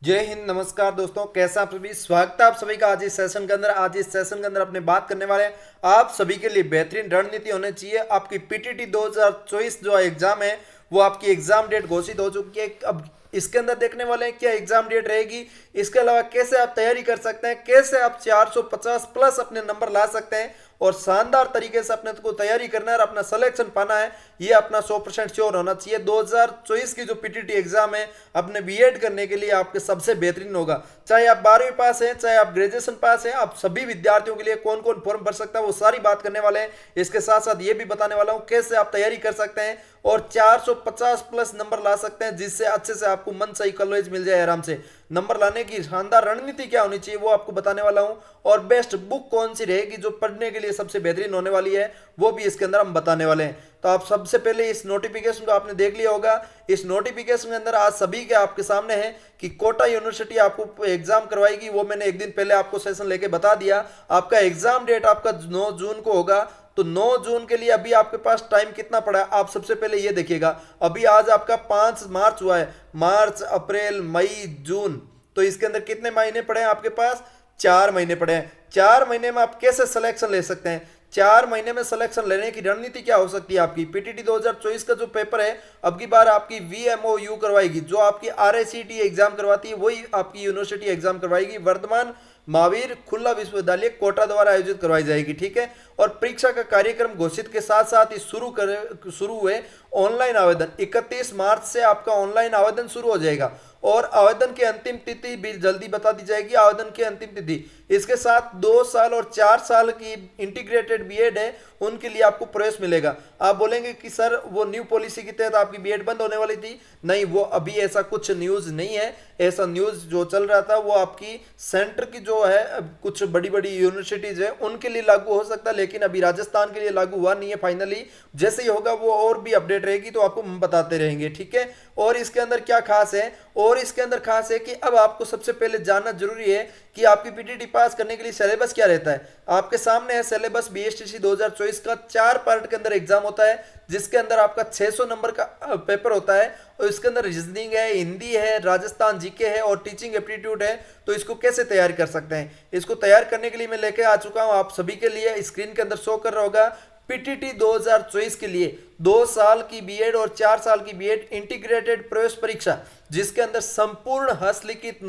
जय हिंद। नमस्कार दोस्तों, कैसे आप सभी। स्वागत है आप सभी का आज इस सेशन के अंदर। आज इस सेशन के अंदर अपने बात करने वाले हैं आप सभी के लिए बेहतरीन रणनीति होनी चाहिए। आपकी पीटीटी 2024 जो एग्जाम है वो आपकी एग्जाम डेट घोषित हो चुकी है। अब इसके अंदर देखने वाले हैं क्या एग्जाम डेट रहेगी, इसके अलावा कैसे आप तैयारी कर सकते हैं, कैसे आप 450 प्लस अपने नंबर ला सकते हैं और शानदार तरीके से अपने को तैयारी करना है और अपना सिलेक्शन पाना है। ये अपना 100% श्योर होना चाहिए। 2024 की जो पीटीटी एग्जाम है अपने बीएड करने के लिए आपके सबसे बेहतरीन होगा। चाहे आप 12वीं पास हैं, चाहे आप ग्रेजुएशन पास हैं, आप सभी विद्यार्थियों के लिए कौन कौन फॉर्म भर सकता है वो सारी बात करने वाले हैं। इसके साथ साथ ये भी बताने वाला हूँ कैसे आप तैयारी कर सकते हैं और 450 प्लस नंबर ला सकते हैं, जिससे अच्छे से आपको मन सही कॉलेज मिल जाए। आराम से नंबर लाने की शानदार रणनीति क्या होनी चाहिए वो आपको बताने वाला हूं, और बेस्ट बुक कौन सी रहेगी जो पढ़ने के लिए सबसे बेहतरीन होने वाली है वो भी इसके अंदर हम बताने वाले हैं। तो आप सबसे पहले इस नोटिफिकेशन को आपने देख लिया होगा। इस नोटिफिकेशन के अंदर आज सभी के आपके सामने है कि कोटा यूनिवर्सिटी आपको एग्जाम करवाएगी। वो मैंने एक दिन पहले आपको सेशन लेके बता दिया। आपका एग्जाम डेट आपका 9 जून को होगा। तो 9 जून के लिए अभी आपके पास टाइम कितना पड़ा है आप सबसे पहले ये देखिएगा। अभी आज आपका 5 मार्च हुआ है। मार्च, अप्रैल, मई, जून, तो इसके अंदर कितने महीने पड़े हैं आपके पास? 4 महीने पड़े हैं। 4 महीने में आप कैसे सिलेक्शन ले सकते हैं? 4 महीने में सिलेक्शन लेने की रणनीति क्या हो सकती है आपकी? पीटीटी 2024 का जो पेपर है अब की बार आपकी वीएमओयू करवाएगी। जो आपकी आरआईसीटी एग्जाम करवाती है वही आपकी यूनिवर्सिटी एग्जाम करवाएगी। वर्धमान महावीर खुला विश्वविद्यालय कोटा द्वारा आयोजित करवाई जाएगी। ठीक है। और परीक्षा का कार्यक्रम घोषित के साथ साथ ही शुरू हुए ऑनलाइन आवेदन 31 मार्च से आपका ऑनलाइन आवेदन शुरू हो जाएगा और आवेदन की अंतिम तिथि भी जल्दी बता दी जाएगी। आवेदन की अंतिम तिथि इसके साथ 2 साल और 4 साल की इंटीग्रेटेड बीएड है उनके लिए आपको प्रवेश मिलेगा। आप बोलेंगे कि सर वो न्यू पॉलिसी के तहत आपकी बीएड बंद होने वाली थी। नहीं, वो अभी ऐसा कुछ न्यूज नहीं है। ऐसा न्यूज जो चल रहा था वो आपकी सेंटर की जो है कुछ बड़ी बड़ी यूनिवर्सिटीज है उनके लिए लागू हो सकता है, लेकिन अभी राजस्थान के लिए लागू हुआ नहीं है। फाइनली जैसे ही होगा वो और भी अपडेट रहेगी तो आपको हम बताते रहेंगे। ठीक है। और इसके अंदर क्या खास है? और इसके अंदर खास है कि अब आपको सबसे पहले जानना जरूरी है कि आपकी पीटीटी पास करने के लिए सिलेबस क्या रहता है। आपके सामने है सिलेबस। बीएसटीसी 2024 का 4 पार्ट के अंदर एग्जाम होता है, जिसके अंदर आपका 600 नंबर का पेपर होता है और इसके अंदर रीजनिंग है, हिंदी है, राजस्थान जीके है और टीचिंग एप्टीट्यूड है। तो इसको कैसे तैयार कर सकते हैं? इसको तैयार करने के लिए मैं लेके आ चुका हूं आप सभी के लिए। स्क्रीन के अंदर शो कर रहा होगा पीटीटी 2024 के लिए 2 साल की बीएड और 4 साल की बीएड इंटीग्रेटेड प्रवेश परीक्षा, जिसके अंदर संपूर्ण हस्तलिखित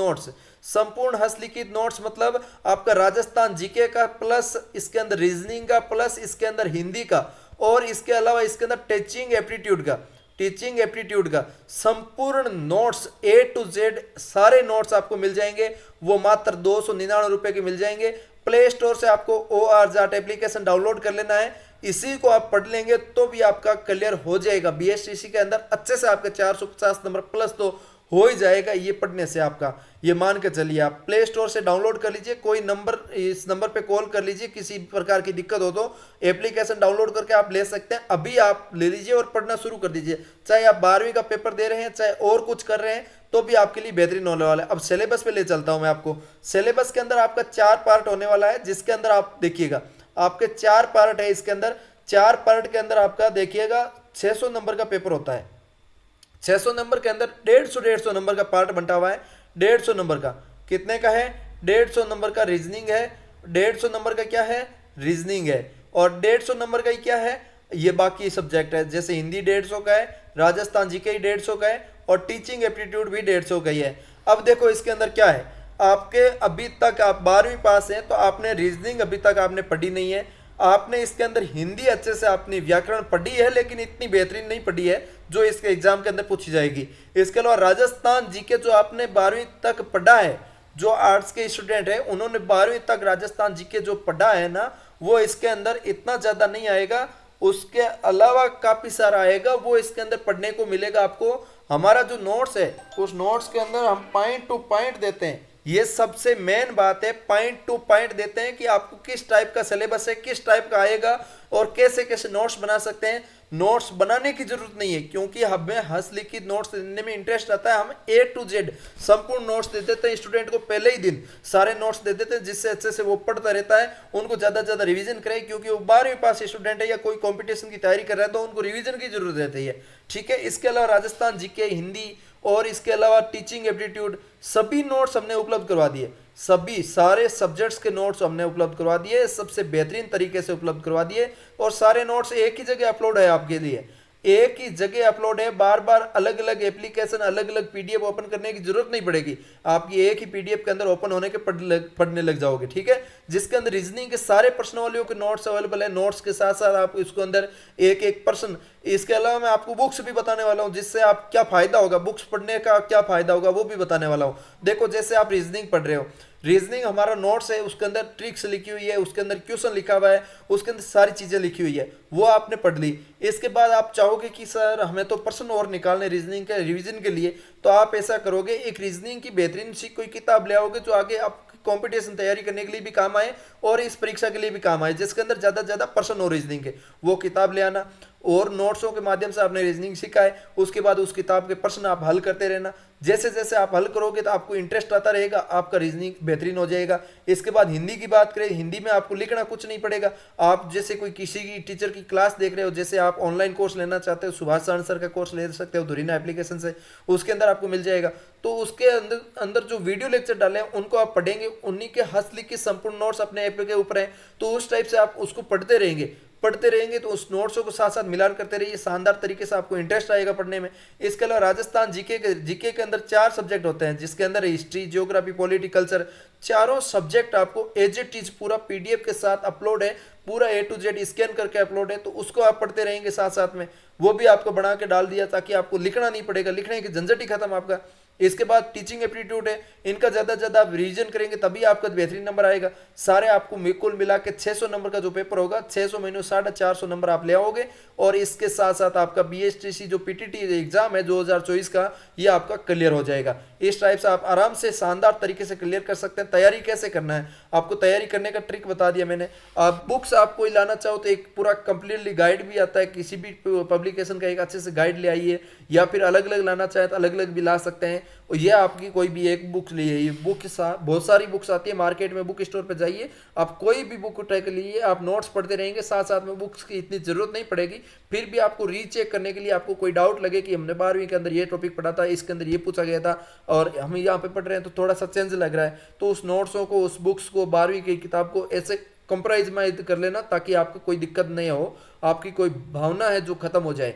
नोट्स मतलब आपका राजस्थान जीके का प्लस इसके अंदर रीजनिंग का प्लस इसके अंदर हिंदी का और इसके अलावा इसके अंदर टीचिंग एप्टीट्यूड का संपूर्ण नोट्स A to Z सारे नोट्स आपको मिल जाएंगे। वो मात्र 299 रुपए के मिल जाएंगे। प्ले स्टोर से आपको OR एप्लीकेशन डाउनलोड कर लेना है। इसी को आप पढ़ लेंगे तो भी आपका क्लियर हो जाएगा। बीएसटीसी के अंदर अच्छे से आपके 450 नंबर प्लस तो हो ही जाएगा ये पढ़ने से। आपका ये मान के चलिए आप प्ले स्टोर से डाउनलोड कर लीजिए। कोई नंबर इस नंबर पे कॉल कर लीजिए, किसी प्रकार की दिक्कत हो तो एप्लीकेशन डाउनलोड करके आप ले सकते हैं। अभी आप ले लीजिए और पढ़ना शुरू कर दीजिए। चाहे आप 12वीं का पेपर दे रहे हैं चाहे और कुछ कर रहे हैं तो भी आपके लिए बेहतरीन होने वाला है। अब सिलेबस पे ले चलता हूं मैं आपको। सिलेबस के अंदर आपका 4 पार्ट होने वाला है, जिसके अंदर आप देखिएगा आपके 4 पार्ट है। इसके अंदर 4 पार्ट के अंदर आपका देखिएगा 600 नंबर का पेपर होता है। 600 नंबर के अंदर 150 नंबर का पार्ट बंटा हुआ है। 150 नंबर का कितने का है? 150 नंबर का रीजनिंग है। 150 नंबर का क्या है? रीजनिंग है। और 150 नंबर का ही क्या है? ये बाकी सब्जेक्ट है, जैसे हिंदी 150 का है, राजस्थान जीके ही 150 का है और टीचिंग एप्टीट्यूड भी 150 का ही है। अब देखो इसके अंदर क्या है। आपके अभी तक आप 12वीं पास हैं तो आपने रीजनिंग अभी तक आपने पढ़ी नहीं है। आपने इसके अंदर हिंदी अच्छे से अपनी व्याकरण पढ़ी है, लेकिन इतनी बेहतरीन नहीं पढ़ी है जो इसके एग्जाम के अंदर पूछी जाएगी। इसके अलावा राजस्थान जीके जो आपने 12वीं तक पढ़ा है, जो आर्ट्स के स्टूडेंट है उन्होंने 12वीं तक राजस्थान जीके जो पढ़ा है ना, वो इसके अंदर इतना ज्यादा नहीं आएगा। उसके अलावा काफी सारा आएगा, वो इसके अंदर पढ़ने को मिलेगा आपको। हमारा जो नोट्स है उस नोट्स के अंदर हम पॉइंट टू पॉइंट देते हैं। ये सबसे मेन बात है, पॉइंट टू पॉइंट देते हैं कि आपको किस टाइप का सिलेबस है, किस टाइप का आएगा और कैसे कैसे नोट्स बना सकते हैं। नोट्स बनाने की जरूरत नहीं है क्योंकि हमें हस्तलिखित नोट्स देने में इंटरेस्ट आता है। हम A to Z संपूर्ण नोट्स दे देते हैं स्टूडेंट को, पहले ही दिन सारे नोट्स दे देते हैं, जिससे अच्छे से वो पढ़ता रहता है। उनको ज्यादा से ज्यादा रिवीजन करे क्योंकि वो 12वीं पास स्टूडेंट है या कोई कॉम्पिटिशन की तैयारी कर रहा है तो उनको रिवीजन की जरूरत रहती है। ठीक है। इसके अलावा राजस्थान जीके, हिंदी और इसके अलावा टीचिंग एप्टीट्यूड सभी नोट्स हमने उपलब्ध करवा दिए। सभी सारे सब्जेक्ट्स के नोट्स हमने उपलब्ध करवा दिए, सबसे बेहतरीन तरीके से उपलब्ध करवा दिए। और सारे नोट्स एक ही जगह अपलोड है आपके लिए, एक ही जगह अपलोड है। बार बार अलग अलग एप्लीकेशन, अलग अलग पीडीएफ ओपन करने की जरूरत नहीं पड़ेगी। आपकी एक ही पीडीएफ के अंदर ओपन होने के पढ़ने लग जाओगे, ठीक है। जिसके अंदर रीजनिंग के सारे प्रश्नावलियों के नोट्स अवेलेबल है। नोट्स के साथ साथ आप इसको अंदर एक एक प्रश्न, इसके अलावा मैं आपको बुक्स भी बताने वाला हूं, जिससे आप क्या फायदा होगा, बुक्स पढ़ने का क्या फायदा होगा वो भी बताने वाला हूं। देखो, जैसे आप रीजनिंग पढ़ रहे हो, रीजनिंग हमारा नोट्स है, उसके अंदर ट्रिक्स लिखी हुई है, उसके अंदर क्वेश्चन लिखा हुआ है, उसके अंदर सारी चीजें लिखी हुई है, वो आपने पढ़ ली। इसके बाद आप चाहोगे कि सर हमें तो प्रश्न और निकालने रीजनिंग के रिवीजन के लिए, तो आप ऐसा करोगे, एक रीजनिंग की बेहतरीन सी कोई किताब ले आओगे जो आगे आप कंपटीशन तैयारी करने के लिए भी काम आए और इस परीक्षा के लिए भी काम आए, जिसके अंदर ज्यादा से ज्यादा प्रश्न और रीजनिंग के, वो किताब ले आना। और नोट्सों के माध्यम से आपने रीजनिंग सीखा है, उसके बाद उस किताब के प्रश्न आप हल करते रहना। जैसे जैसे आप हल करोगे तो आपको इंटरेस्ट आता रहेगा, आपका रीजनिंग बेहतरीन हो जाएगा। इसके बाद हिंदी की बात करें, हिंदी में आपको लिखना कुछ नहीं पड़ेगा। आप जैसे कोई किसी की टीचर की क्लास देख रहे हो, जैसे आप ऑनलाइन कोर्स लेना चाहते हो, सुभाष चरण सर का कोर्स ले सकते हो धुरीना एप्लीकेशन से, उसके अंदर आपको मिल जाएगा। तो उसके अंदर अंदर जो वीडियो लेक्चर डाले हैं उनको आप पढ़ेंगे, उन्हीं के हस्तलिखित संपूर्ण नोट्स अपने ऐप के ऊपर हैं, तो उस टाइप से आप उसको पढ़ते रहेंगे तो उस नोट्सों को साथ साथ मिलान करते रहिए, शानदार तरीके से आपको इंटरेस्ट आएगा पढ़ने में। इसके अलावा राजस्थान जीके के अंदर 4 सब्जेक्ट होते हैं, जिसके अंदर हिस्ट्री, ज्योग्राफी, पॉलिटी, कल्चर, चारों सब्जेक्ट आपको एज इट इज पूरा पीडीएफ के साथ अपलोड है, पूरा A to Z स्कैन करके अपलोड है। तो उसको आप पढ़ते रहेंगे साथ साथ में, वो भी आपको बना के डाल दिया ताकि आपको लिखना नहीं पड़ेगा, लिखने की झंझट ही खत्म आपका। इसके बाद टीचिंग एप्टीट्यूड है, इनका ज्यादा से ज्यादा आप रिवीजन करेंगे तभी आपका बेहतरीन नंबर आएगा। सारे आपको कुल मिला के 600 नंबर का जो पेपर होगा, 600 में 450 नंबर आप ले आओगे। और इसके साथ साथ आपका BSTC जो PTT एग्जाम है 2024 का, ये आपका क्लियर हो जाएगा। इस टाइप से आप आराम से शानदार तरीके से क्लियर कर सकते हैं। तैयारी कैसे करना है, आपको तैयारी करने का ट्रिक बता दिया मैंने। आप बुक्स आप कोई लाना चाहो तो एक पूरा कंप्लीटली गाइड भी आता है, किसी भी पब्लिकेशन का एक अच्छे से गाइड ले आइए, या फिर अलग अलग लाना चाहे तो अलग अलग भी ला सकते हैं। और ये आपकी कोई भी एक बुक लिए, ये बुक बहुत सारी बुक्स आती है मार्केट में, बुक स्टोर पे जाइए, आप कोई भी बुक उठा के लिए आप नोट्स पढ़ते रहेंगे, साथ साथ में बुक्स की इतनी जरूरत नहीं पड़ेगी। फिर भी आपको रीचेक करने के लिए, आपको कोई डाउट लगे कि हमने 12वीं के अंदर ये टॉपिक पढ़ा था, इसके अंदर ये पूछा गया था और हम यहाँ पे पढ़ रहे हैं तो थोड़ा सा चेंज लग रहा है, तो उस नोट्सों को, उस बुक्स को, 12वीं की किताब को ऐसे कंप्रोमाइज कर लेना ताकि आपको कोई दिक्कत नहीं हो, आपकी कोई भावना है जो खत्म हो जाए।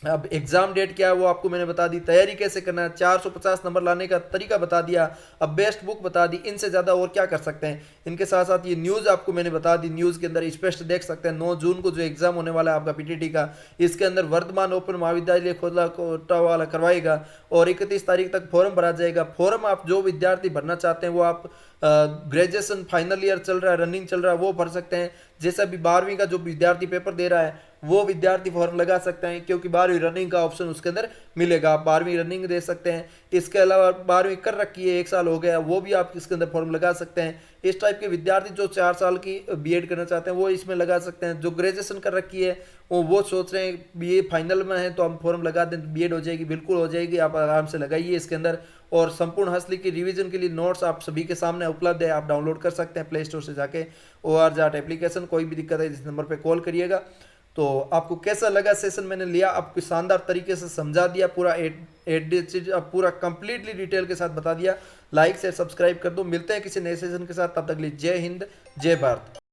अब एग्जाम डेट क्या है वो आपको मैंने बता दी, तैयारी कैसे करना है, 450 नंबर लाने का तरीका बता दिया, अब बेस्ट बुक बता दी, इनसे ज़्यादा और क्या कर सकते हैं। इनके साथ साथ ये न्यूज़ आपको मैंने बता दी, न्यूज़ के अंदर स्पष्ट देख सकते हैं 9 जून को जो एग्जाम होने वाला है आपका PTT का, इसके अंदर वर्धमान ओपन महाविद्यालय खोला कोटा वाला करवाएगा और 31 तारीख तक फॉर्म भरा जाएगा। फॉर्म आप जो विद्यार्थी भरना चाहते हैं वो आप ग्रेजुएशन फाइनल ईयर चल रहा है, रनिंग चल रहा है, वो भर सकते हैं। जैसे अभी 12वीं का जो विद्यार्थी पेपर दे रहा है वो विद्यार्थी फॉर्म लगा सकते हैं, क्योंकि 12वीं रनिंग का ऑप्शन उसके अंदर मिलेगा, आप 12वीं रनिंग दे सकते हैं। इसके अलावा 12वीं कर रखी है, 1 साल हो गया, वो भी आप इसके अंदर फॉर्म लगा सकते हैं। इस टाइप के विद्यार्थी जो 4 साल की BEd करना चाहते हैं वो इसमें लगा सकते हैं। जो ग्रेजुएशन कर रखी है वो सोच रहे हैं BA फाइनल में है तो हम फॉर्म लगा दें तो BEd हो जाएगी, बिल्कुल हो जाएगी, आप आराम से लगाइए इसके अंदर। और संपूर्ण हस्तलिखित रिवीजन के लिए नोट्स आप सभी के सामने उपलब्ध है, आप डाउनलोड कर सकते हैं प्ले स्टोर से जाके OR JAT एप्लीकेशन। कोई भी दिक्कत है इस नंबर पर कॉल करिएगा। तो आपको कैसा लगा सेशन मैंने लिया, आपको शानदार तरीके से समझा दिया, पूरा पूरा कंप्लीटली डिटेल के साथ बता दिया। लाइक से सब्सक्राइब कर दो, मिलते हैं किसी नए सेशन के साथ, तब तक के लिए जय हिंद, जय भारत।